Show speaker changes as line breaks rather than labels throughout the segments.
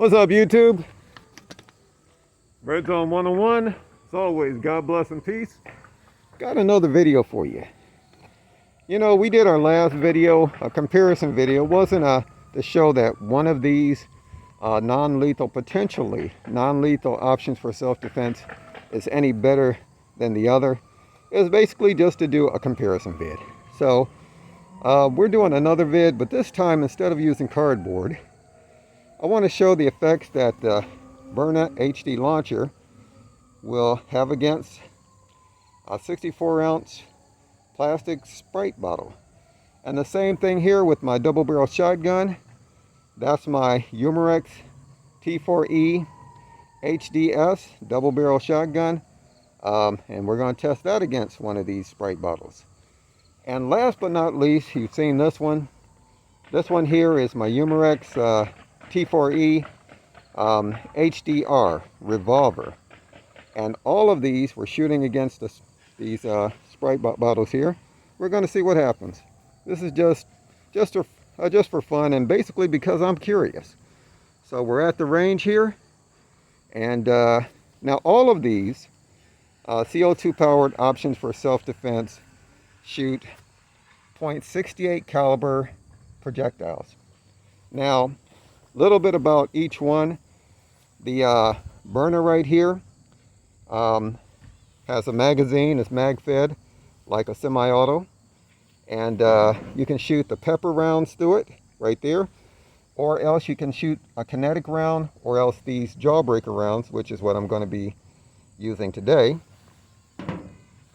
What's up, YouTube? Red Zone 101. As always, God bless and peace. Got another video for you. You know, we did our last video, a comparison video. It wasn't to show that one of these potentially non-lethal options for self-defense is any better than the other. It was basically just to do a comparison vid. So we're doing another vid, but this time instead of using cardboard, I want to show the effects that the Byrna HD launcher will have against a 64-ounce plastic Sprite bottle. And the same thing here with my double barrel shotgun. That's my Umarex T4E HDS double barrel shotgun. And we're going to test that against one of these Sprite bottles. And last but not least, you've seen this one. This one here is my Umarex T4E HDR revolver. And all of these we're shooting against these Sprite bottles here. We're going to see what happens. This is just for fun and basically because I'm curious. So we're at the range here, and now all of these CO2 powered options for self-defense shoot .68 caliber projectiles. Now, a little bit about each one. The Byrna right here has a magazine. It's mag-fed like a semi-auto, and you can shoot the pepper rounds through it right there, or else you can shoot a kinetic round, or else these jawbreaker rounds, which is what I'm going to be using today.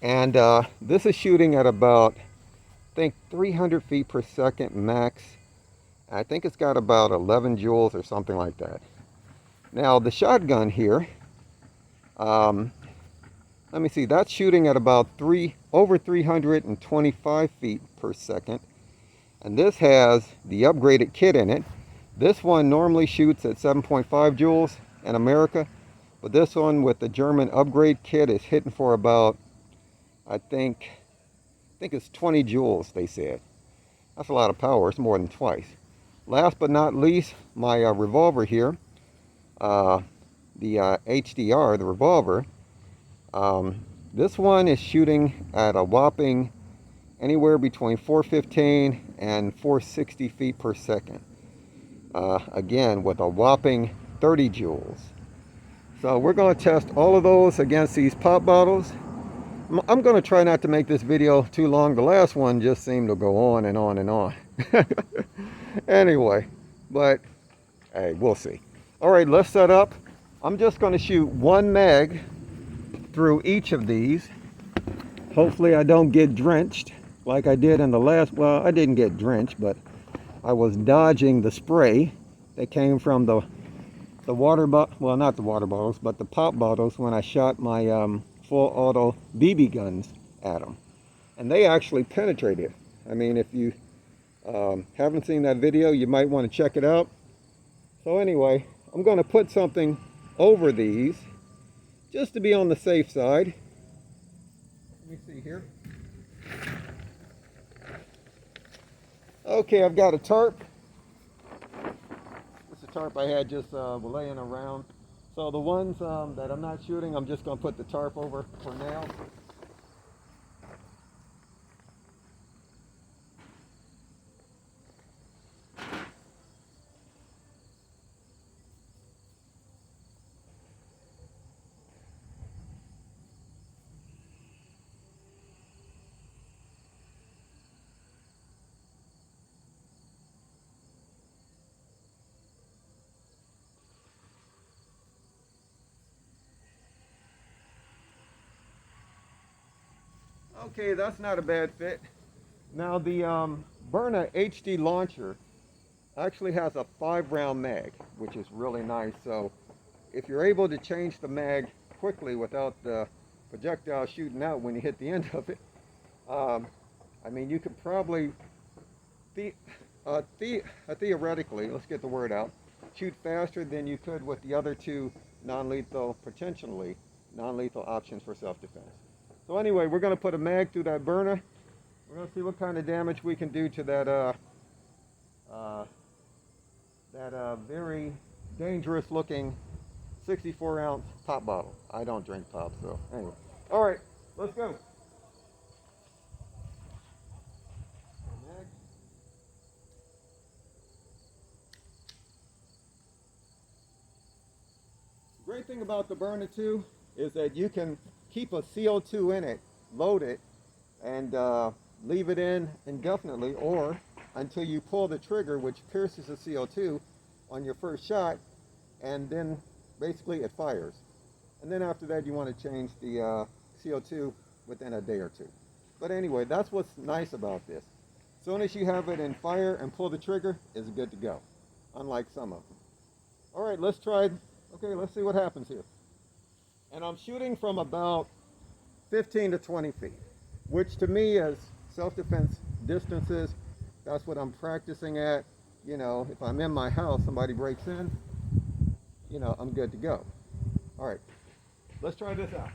And this is shooting at about, I think, 300 feet per second max. I think it's got about 11 joules or something like that. Now the shotgun here, let me see, that's shooting at about over 325 feet per second. And this has the upgraded kit in it. This one normally shoots at 7.5 joules in America, but this one with the German upgrade kit is hitting for about, I think it's 20 joules, they said. That's a lot of power. It's more than twice. Last but not least, my revolver here, the HDR, the revolver. This one is shooting at a whopping anywhere between 415 and 460 feet per second. Again, with a whopping 30 joules. So we're going to test all of those against these pop bottles. I'm going to try not to make this video too long. The last one just seemed to go on and on and on. Anyway, but hey, we'll see. All right, let's set up. I'm just going to shoot one mag through each of these. Hopefully I don't get drenched like I did in the last. Well, I didn't get drenched, but I was dodging the spray that came from the water bottle. Well, not the water bottles, but the pop bottles when I shot my full auto BB guns at them, and they actually penetrated. I mean, if you haven't seen that video, you might want to check it out. So anyway, I'm going to put something over these just to be on the safe side. Let me see here. Okay, I've got a tarp. This is a tarp I had just laying around. So the ones that I'm not shooting, I'm just going to put the tarp over for now. Okay, that's not a bad fit. Now the Byrna HD launcher actually has a 5-round mag, which is really nice. So if you're able to change the mag quickly without the projectile shooting out when you hit the end of it, I mean, you could probably theoretically, let's get the word out, shoot faster than you could with the other two non-lethal, potentially non-lethal options for self-defense. So anyway, we're going to put a mag through that Byrna. We're going to see what kind of damage we can do to that very dangerous looking 64-ounce pop bottle. I don't drink pop, so anyway. All right, let's go. The great thing about the Byrna too is that you can keep a CO2 in it, load it, and leave it in indefinitely, or until you pull the trigger, which pierces the CO2 on your first shot, and then basically it fires. And then after that, you want to change the CO2 within a day or two. But anyway, that's what's nice about this. As soon as you have it in fire and pull the trigger, it's good to go, unlike some of them. All right, let's try. Okay, let's see what happens here. And I'm shooting from about 15 to 20 feet, which to me is self-defense distances. That's what I'm practicing at. You know, if I'm in my house, somebody breaks in, you know, I'm good to go. All right, let's try this out.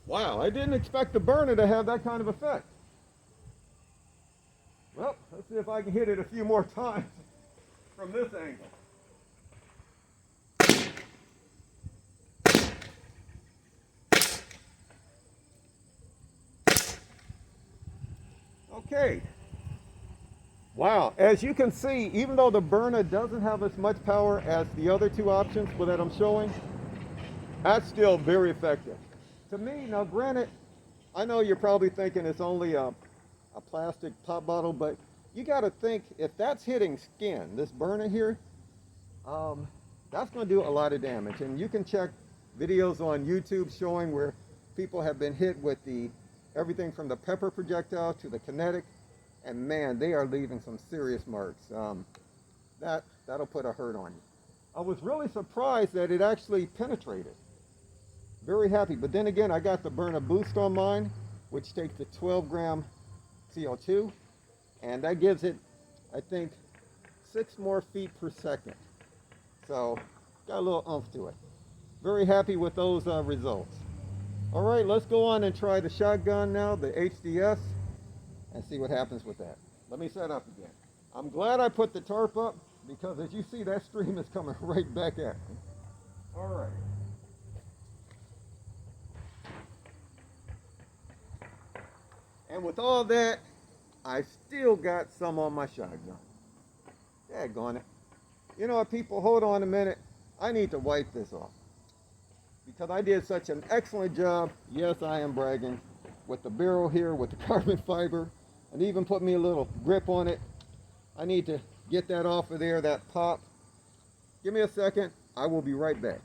Wow, I didn't expect the Byrna to have that kind of effect. Well, let's see if I can hit it a few more times from this angle. Okay. Wow, as you can see, even though the Byrna doesn't have as much power as the other two options that I'm showing, that's still very effective. To me, now granted, I know you're probably thinking it's only a plastic pop bottle, but you got to think, if that's hitting skin, this Byrna here, that's going to do a lot of damage. And you can check videos on YouTube showing where people have been hit with everything from the pepper projectile to the kinetic, and man, they are leaving some serious marks. That'll put a hurt on you. I was really surprised that it actually penetrated. Very happy, but then again, I got the Byrna Boost on mine, which takes the 12-gram CO2, and that gives it, I think, 6 more feet per second. So, got a little oomph to it. Very happy with those results. All right, let's go on and try the shotgun now, the HDS, and see what happens with that. Let me set up again. I'm glad I put the tarp up, because as you see, that stream is coming right back at me. All right. And with all that, I still got some on my shotgun. Daggone it. You know what, people, hold on a minute. I need to wipe this off, because I did such an excellent job, yes, I am bragging, with the barrel here, with the carbon fiber, and even put me a little grip on it. I need to get that off of there, that pop. Give me a second. I will be right back.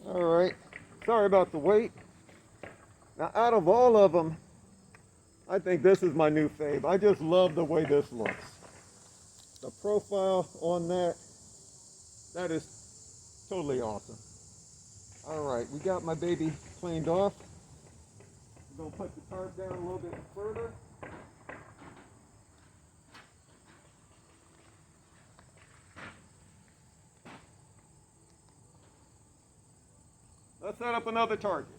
All right, sorry about the wait. Now, out of all of them, I think this is my new fave. I just love the way this looks. The profile on that is totally awesome. All right, we got my baby cleaned off. We're gonna put the tarp down a little bit further. Let's set up another target.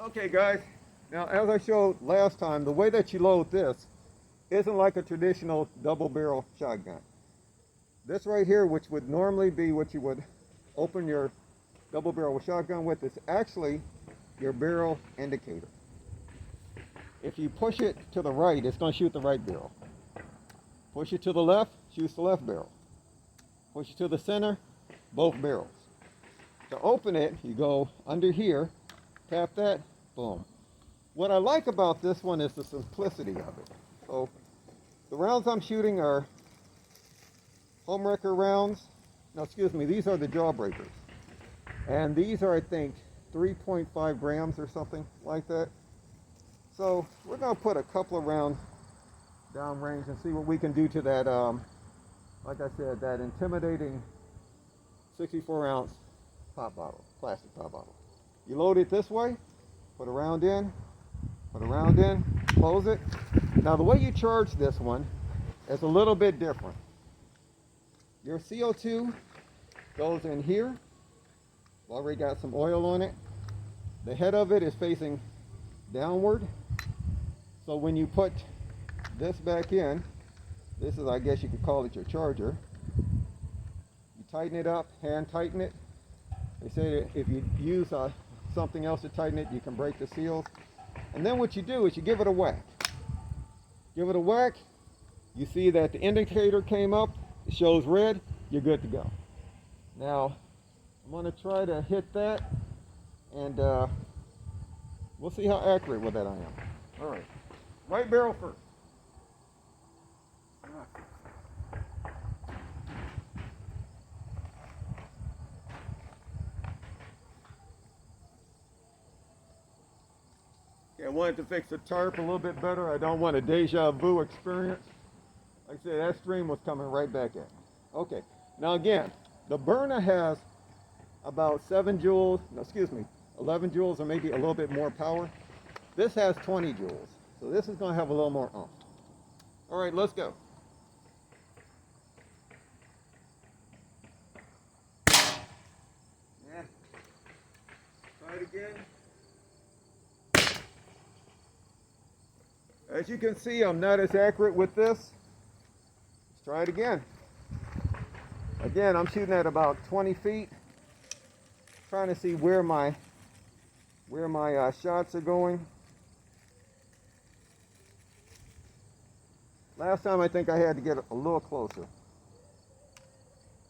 Okay guys, now as I showed last time, the way that you load this isn't like a traditional double barrel shotgun. This right here, which would normally be what you would open your double barrel shotgun with, is actually your barrel indicator. If you push it to the right, it's going to shoot the right barrel. Push it to the left, shoots the left barrel. Push it to the center, both barrels. To open it, you go under here, tap that, boom. What I like about this one is the simplicity of it. So the rounds I'm shooting are homewrecker rounds. No, excuse me, these are the jawbreakers. And these are, I think, 3.5 grams or something like that. So we're going to put a couple of rounds downrange and see what we can do to that, like I said, that intimidating 64-ounce pop bottle, plastic pop bottle. You load it this way, put a round in, close it. Now the way you charge this one is a little bit different. Your CO2 goes in here. Already got some oil on it. The head of it is facing downward. So when you put this back in, this is, I guess you could call it your charger. You tighten it up, hand tighten it. They say that if you use something else to tighten it, you can break the seals. And then what you do is you give it a whack. Give it a whack. You see that the indicator came up. It shows red. You're good to go. Now, I'm going to try to hit that, and we'll see how accurate with that I am. All right. Right barrel first. Okay, I wanted to fix the tarp a little bit better. I don't want a deja vu experience. Like I said, that stream was coming right back in. Okay, now again, the Byrna has about 11 joules, or maybe a little bit more power. This has 20 joules, so this is going to have a little more oomph. All right, let's go. Yeah. Try it again. As you can see, I'm not as accurate with this. Let's try it again. Again, I'm shooting at about 20 feet. Trying to see where my shots are going. Last time I think I had to get a little closer.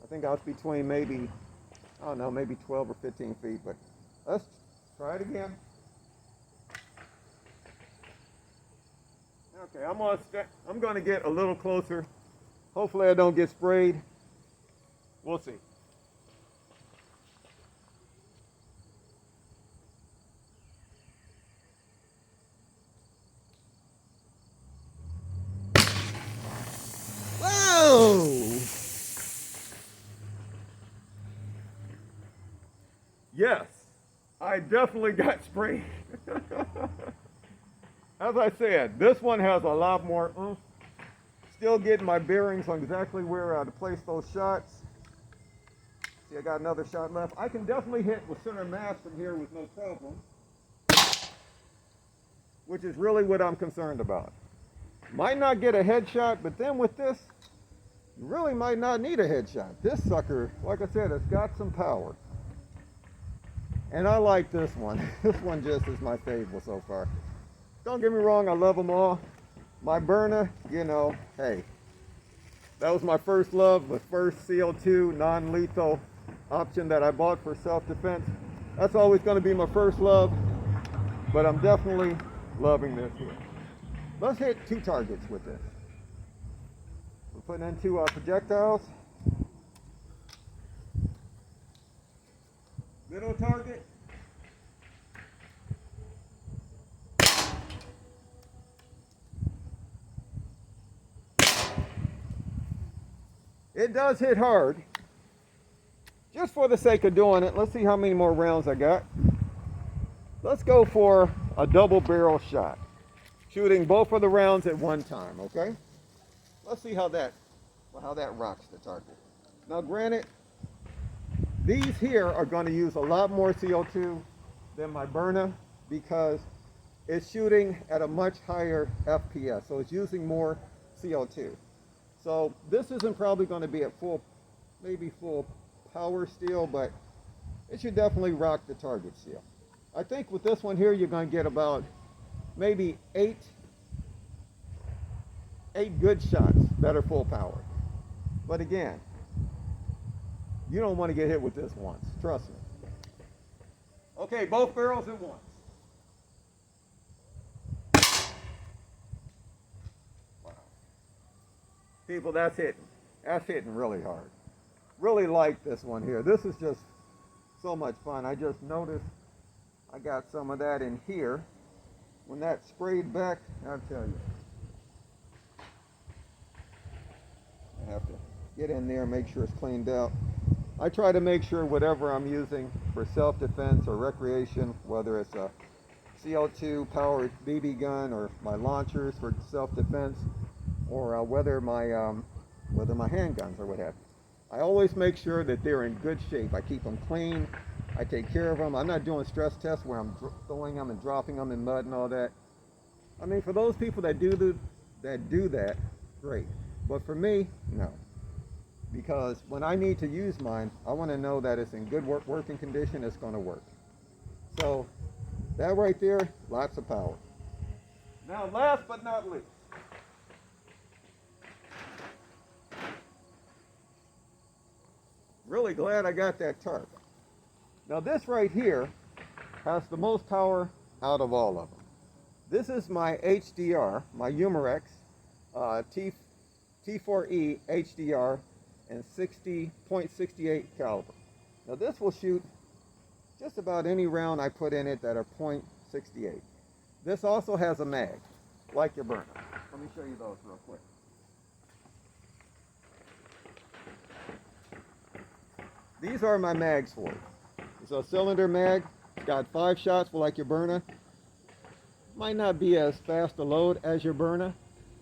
I think I was between maybe, I don't know, maybe 12 or 15 feet, but let's try it again. Okay, I'm going to get a little closer. Hopefully I don't get sprayed. We'll see. Whoa! Yes, I definitely got sprayed. As I said, this one has a lot more oomph. Still getting my bearings on exactly where to place those shots. See, I got another shot left. I can definitely hit with center mass from here with no problem, which is really what I'm concerned about. Might not get a headshot, but then with this, you really might not need a headshot. This sucker, like I said, has got some power. And I like this one. This one just is my favorite so far. Don't get me wrong, I love them all. My Byrna, you know, hey, that was my first love, the first CO2 non-lethal option that I bought for self-defense. That's always going to be my first love, but I'm definitely loving this here. Let's hit 2 targets with this. We're putting in 2 projectiles. Middle target. It does hit hard. Just for the sake of doing it, let's see how many more rounds I got. Let's go for a double barrel shot. Shooting both of the rounds at one time, okay? Let's see how that rocks the target. Now granted, these here are going to use a lot more CO2 than my Byrna because it's shooting at a much higher FPS, so it's using more CO2. So this isn't probably going to be at maybe full power still, but it should definitely rock the target still. I think with this one here, you're going to get about maybe eight good shots that are full power. But again, you don't want to get hit with this once, trust me. Okay, both barrels at once. Wow. People, that's hitting really hard. Really like this one here. This is just so much fun. I just noticed I got some of that in here. When that sprayed back, I'll tell you. I have to get in there and make sure it's cleaned out. I try to make sure whatever I'm using for self-defense or recreation, whether it's a CO2 powered BB gun or my launchers for self-defense, or whether my handguns or what have you, I always make sure that they're in good shape. I keep them clean. I take care of them. I'm not doing stress tests where I'm throwing them and dropping them in mud and all that. I mean, for those people that do that, great. But for me, no. Because when I need to use mine, I want to know that it's in good working condition, it's going to work. So that right there, lots of power. Now last but not least, really glad I got that tarp. Now this right here has the most power out of all of them. This is my HDR, my Umarex T4E HDR and 60.68 caliber. Now this will shoot just about any round I put in it that are .68. This also has a mag, like your Byrna. Let me show you those real quick. These are my mags for it. It's a cylinder mag. It's got 5 shots like your Byrna. Might not be as fast to load as your Byrna,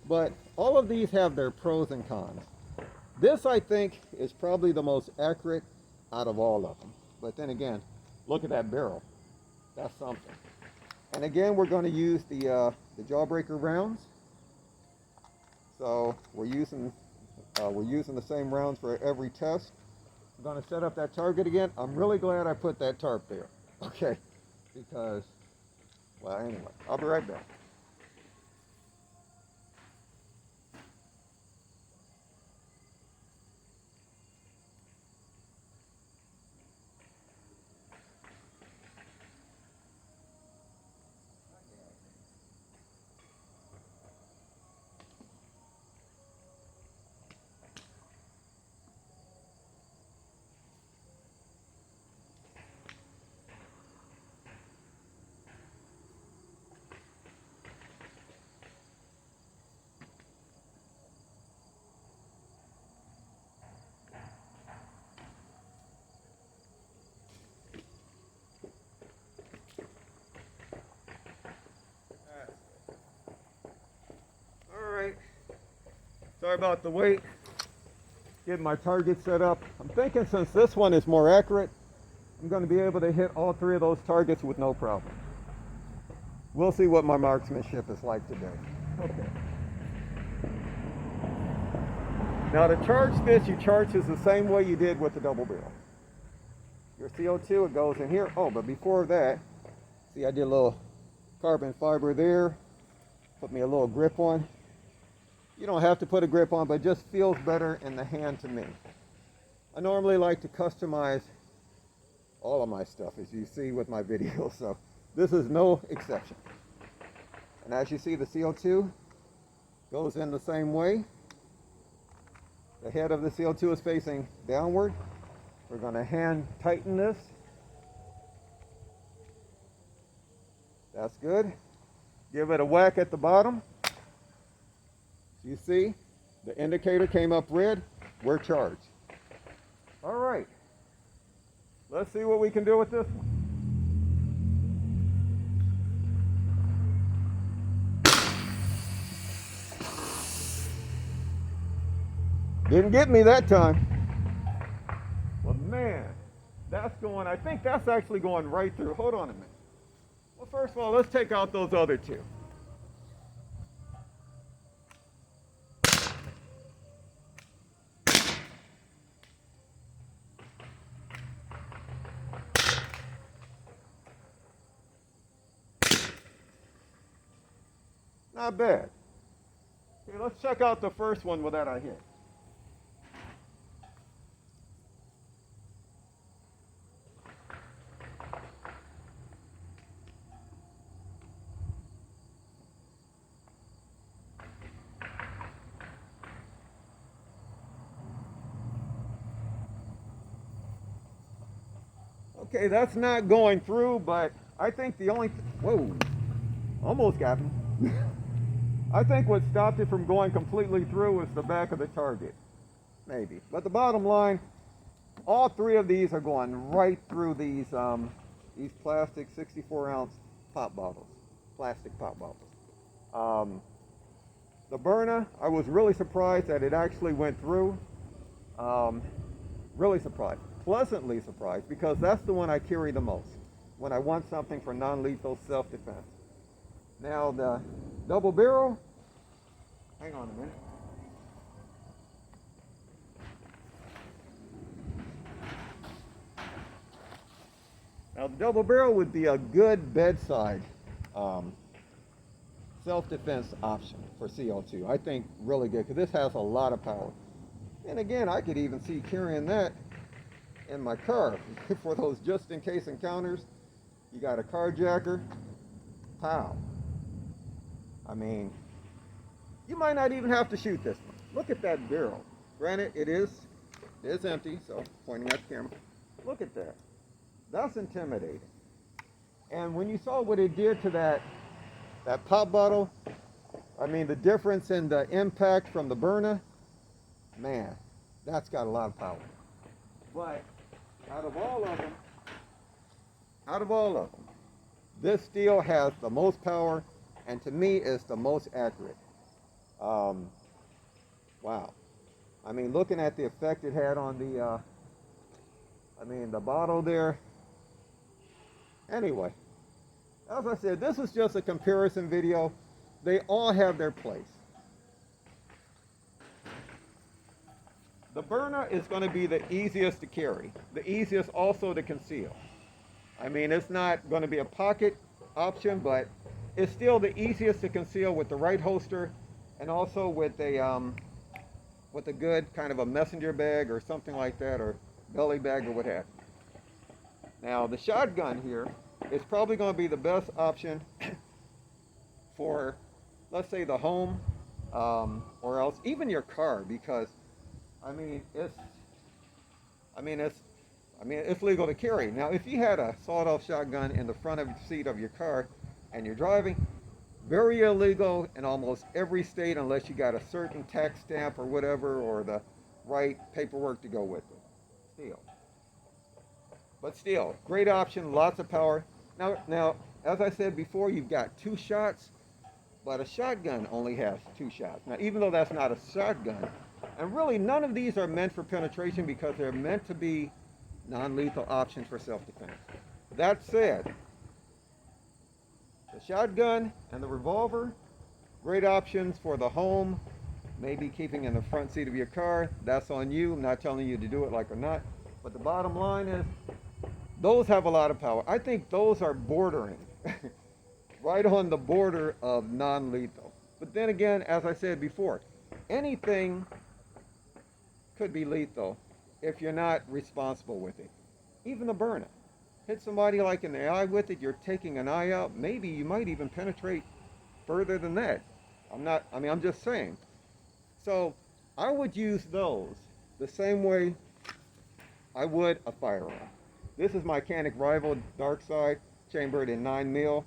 but all of these have their pros and cons. This, I think, is probably the most accurate out of all of them. But then again, look at that barrel. That's something. And again, we're going to use the jawbreaker rounds. So we're using the same rounds for every test. I'm going to set up that target again. I'm really glad I put that tarp there. Okay, because, well, anyway, I'll be right back. Sorry about the wait. Getting my target set up. I'm thinking since this one is more accurate, I'm going to be able to hit all 3 of those targets with no problem. We'll see what my marksmanship is like today. Okay. Now to charge this, you charge this the same way you did with the double barrel. Your CO2, it goes in here. Oh, but before that, see, I did a little carbon fiber there. Put me a little grip on. You don't have to put a grip on, but it just feels better in the hand to me. I normally like to customize all of my stuff, as you see with my videos, so this is no exception. And as you see, the CO2 goes in the same way. The head of the CO2 is facing downward. We're going to hand tighten this. That's good. Give it a whack at the bottom. You see, the indicator came up red. We're charged. All right. Let's see what we can do with this one. Didn't get me that time. Well, man, that's going, I think that's actually going right through. Hold on a minute. Well, first of all, let's take out those other two. Not bad. Okay, let's check out the first one that I hit. Okay, that's not going through, but I think the only, whoa, almost got me. I think what stopped it from going completely through was the back of the target, maybe. But the bottom line, all three of these are going right through these plastic 64-ounce pop bottles, plastic pop bottles. The Byrna, I was really surprised that it actually went through. Really surprised, pleasantly surprised, because that's the one I carry the most when I want something for non-lethal self-defense. Now the double barrel, hang on a minute. Now the double barrel would be a good bedside self-defense option for CO2. I think really good, because this has a lot of power. And again, I could even see carrying that in my car for those just-in-case encounters. You got a carjacker, pow. I mean, you might not even have to shoot this one. Look at that barrel. Granted, it is empty, so pointing at the camera. Look at that. That's intimidating. And when you saw what it did to that pop bottle, I mean, the difference in the impact from the Byrna, man, that's got a lot of power. But out of all of them, this steel has the most power, and to me is the most accurate. Wow. I mean, looking at the effect it had on the bottle there. Anyway, as I said, this is just a comparison video. They all have their place. The Byrna is going to be the easiest to carry, the easiest also to conceal. I mean, it's not going to be a pocket option, but it's still the easiest to conceal with the right holster, and also with a good kind of a messenger bag or something like that, or belly bag or what have you. Now the shotgun here is probably going to be the best option for, let's say, the home, or else even your car, because it's legal to carry. Now, if you had a sawed-off shotgun in the front of the seat of your car and you're driving, very illegal in almost every state unless you got a certain tax stamp or whatever, or the right paperwork to go with it. But still, great option, lots of power. Now, as I said before, you've got 2 shots, but a shotgun only has 2 shots. Now, even though that's not a shotgun, and really none of these are meant for penetration because they're meant to be non-lethal options for self-defense. That said, the shotgun and the revolver, great options for the home, maybe keeping in the front seat of your car. That's on you. I'm not telling you to do it like or not. But the bottom line is, those have a lot of power. I think those are bordering, right on the border of non-lethal. But then again, as I said before, anything could be lethal if you're not responsible with it. Even the Byrna. Hit somebody like in the eye with it, you're taking an eye out, maybe you might even penetrate further than that. I'm just saying. So I would use those the same way I would a firearm. This is my Canic Rival Dark Side, chambered in 9mm.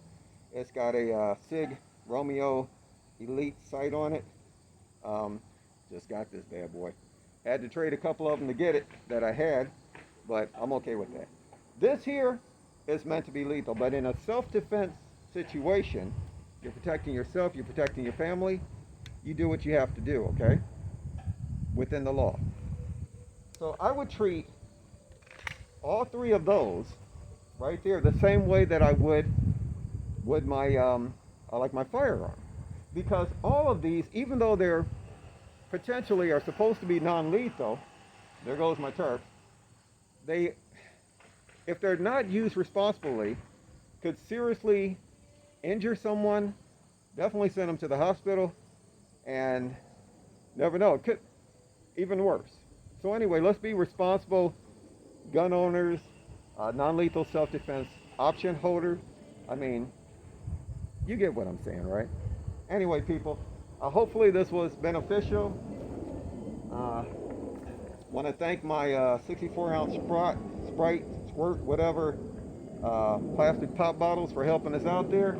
It's got a SIG Romeo Elite sight on it. Just got this bad boy. Had to trade a couple of them to get it that I had, but I'm okay with that. This here is meant to be lethal, but in a self-defense situation, you're protecting yourself, you're protecting your family, you do what you have to do, okay? Within the law. So I would treat all 3 of those right there the same way that I would with my like my firearm, because all of these, even though they're potentially are supposed to be non-lethal, there goes my turf. They, if they're not used responsibly, could seriously injure someone, definitely send them to the hospital, and never know, it could even worse. So anyway, let's be responsible gun owners, non-lethal self-defense option holders. I mean, you get what I'm saying, right? Anyway, people, hopefully this was beneficial. Want to thank my 64-ounce Sprite, squirt, whatever, plastic pop bottles for helping us out there.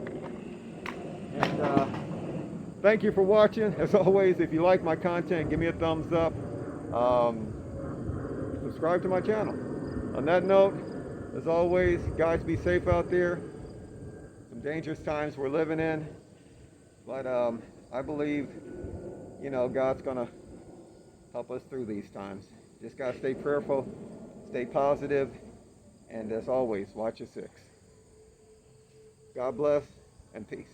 And thank you for watching. As always, if you like my content, give me a thumbs up. Subscribe to my channel. On that note, as always, guys, be safe out there. Some dangerous times we're living in. But I believe, you know, God's going to help us through these times. Just got to stay prayerful, stay positive, and as always, watch your six. God bless and peace.